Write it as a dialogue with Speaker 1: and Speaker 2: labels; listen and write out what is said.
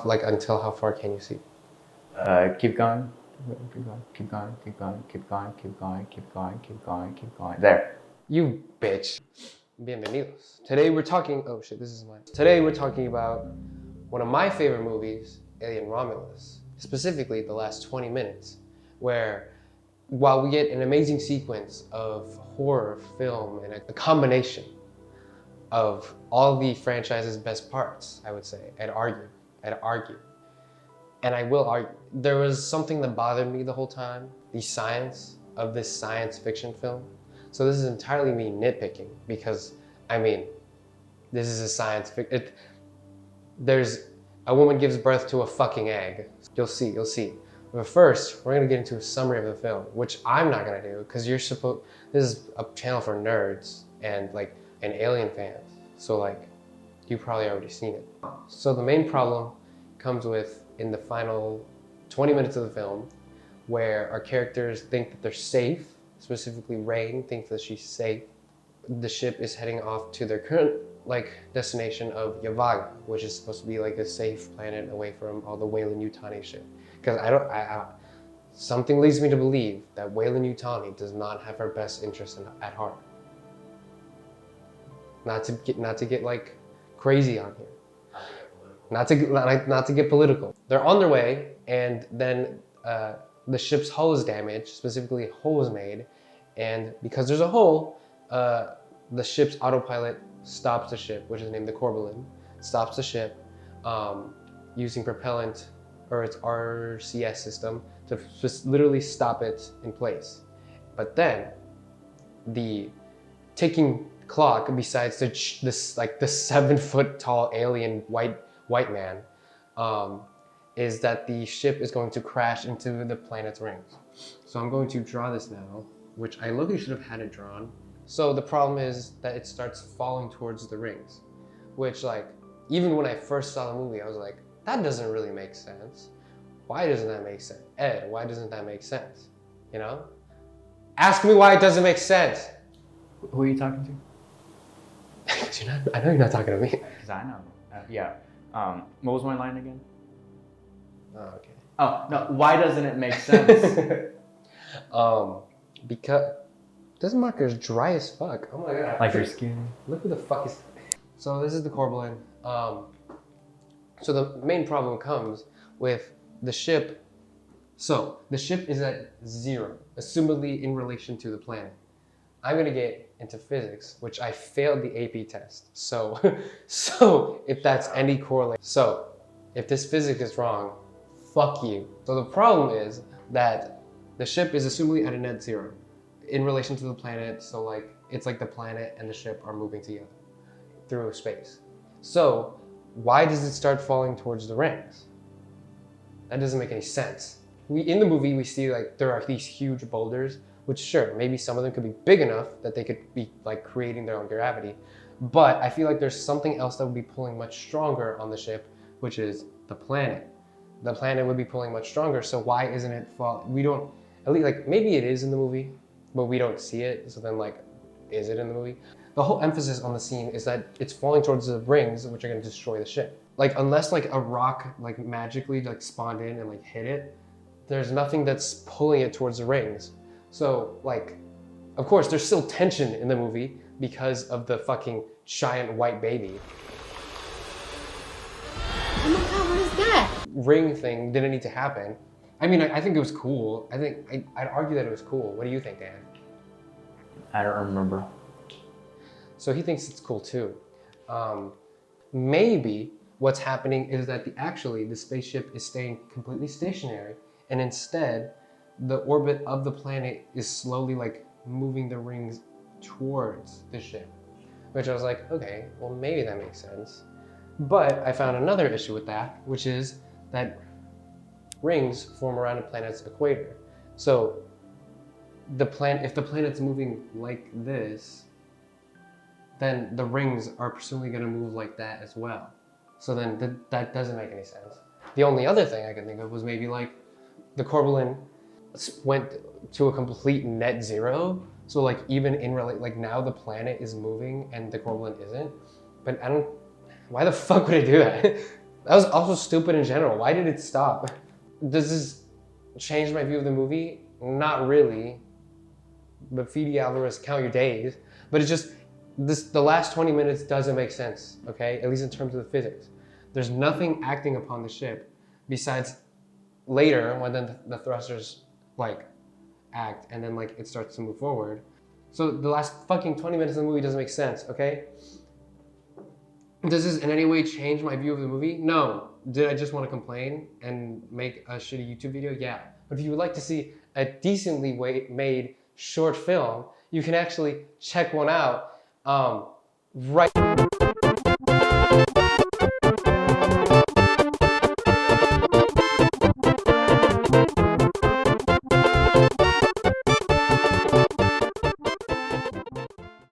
Speaker 1: Like until how far can you see?
Speaker 2: Keep going. Keep going. Keep going. Keep going. Keep going. Keep going. Keep going. Keep going. Keep going. There.
Speaker 1: You bitch. Bienvenidos. Today we're talking. Oh shit, this is mine. Today we're talking about one of my favorite movies, Alien Romulus. Specifically, the last 20 minutes, where while we get an amazing sequence of horror film and a combination of all the franchise's best parts, I would say, I'd argue. And I will argue, there was something that bothered me the whole time, the science of this science fiction film. So this is entirely me nitpicking because, I mean, this is a science fiction. There's a woman gives birth to a fucking egg. You'll see. But first, we're gonna get into a summary of the film, which I'm not gonna do because this is a channel for nerds and alien fans. So like, you probably already seen it. So the main problem comes with in the final 20 minutes of the film, where our characters think that they're safe. Specifically, Rain thinks that she's safe. The ship is heading off to their current destination of Yavaga, which is supposed to be like a safe planet away from all the Weyland-Yutani shit. Because something leads me to believe that Weyland-Yutani does not have her best interest at heart. Not to get like crazy on here. Not to get political. They're on their way, and then the ship's hull is damaged. Specifically, a hole is made, and because there's a hole, the ship's autopilot stops the ship, which is named the Corbelan, stops the ship using propellant or its RCS system to just literally stop it in place. But then the ticking clock, besides the 7-foot tall alien white man, is that the ship is going to crash into the planet's rings. So I'm going to draw this now, which I literally should have had it drawn. So the problem is that it starts falling towards the rings, which even when I first saw the movie, I was like, that doesn't really make sense. Why doesn't that make sense? Ed, why doesn't that make sense? You know? Ask me why it doesn't make sense.
Speaker 2: Who are you talking to?
Speaker 1: I know you're not talking to me.
Speaker 2: Because I know. Yeah. What was my line again?
Speaker 1: Oh, okay.
Speaker 2: Oh, no. Why doesn't it make sense?
Speaker 1: Because this marker is dry as fuck. Oh my god.
Speaker 2: Like your skin.
Speaker 1: Look who the fuck is. So this is the Corbelan. So the main problem comes with the ship. So the ship is at 0, assumedly in relation to the planet. I'm gonna get into physics, which I failed the AP test. So if that's any correlation. So if this physics is wrong, fuck you. So the problem is that the ship is assumedly at a net 0 in relation to the planet. So it's like the planet and the ship are moving together through space. So why does it start falling towards the rings? That doesn't make any sense. In the movie, we see there are these huge boulders, which sure, maybe some of them could be big enough that they could be creating their own gravity. But I feel like there's something else that would be pulling much stronger on the ship, which is the planet. The planet would be pulling much stronger, so why isn't it falling? We don't, at least maybe it is in the movie, but we don't see it, so then is it in the movie? The whole emphasis on the scene is that it's falling towards the rings, which are gonna destroy the ship. Unless a rock magically spawned in and hit it, there's nothing that's pulling it towards the rings. So of course there's still tension in the movie because of the fucking giant white baby.
Speaker 3: Oh my god, what is that?
Speaker 1: Ring thing didn't need to happen. I mean, I think it was cool. I'd argue that it was cool. What do you think, Dan?
Speaker 2: I don't remember.
Speaker 1: So he thinks it's cool too. Maybe what's happening is that the spaceship is staying completely stationary, and instead the orbit of the planet is slowly moving the rings towards the ship. Which I was like, okay, well maybe that makes sense. But I found another issue with that, which is that rings form around a planet's equator. So if the planet's moving like this, then the rings are presumably gonna move like that as well. So then that doesn't make any sense. The only other thing I could think of was maybe the Corbelan went to a complete net 0. So even in now the planet is moving and the Corbelan isn't. But why the fuck would it do that? That was also stupid in general. Why did it stop? Does this change my view of the movie? Not really. But Fede Alvarez, count your days. But it's just, the last 20 minutes doesn't make sense, okay? At least in terms of the physics. There's nothing acting upon the ship besides later when then the thrusters like act and then like it starts to move forward. So the last fucking 20 minutes of the movie doesn't make sense, okay? Does this in any way change my view of the movie? No. Did I just want to complain and make a shitty YouTube video? Yeah. But if you would like to see a decently made short film, you can actually check one out right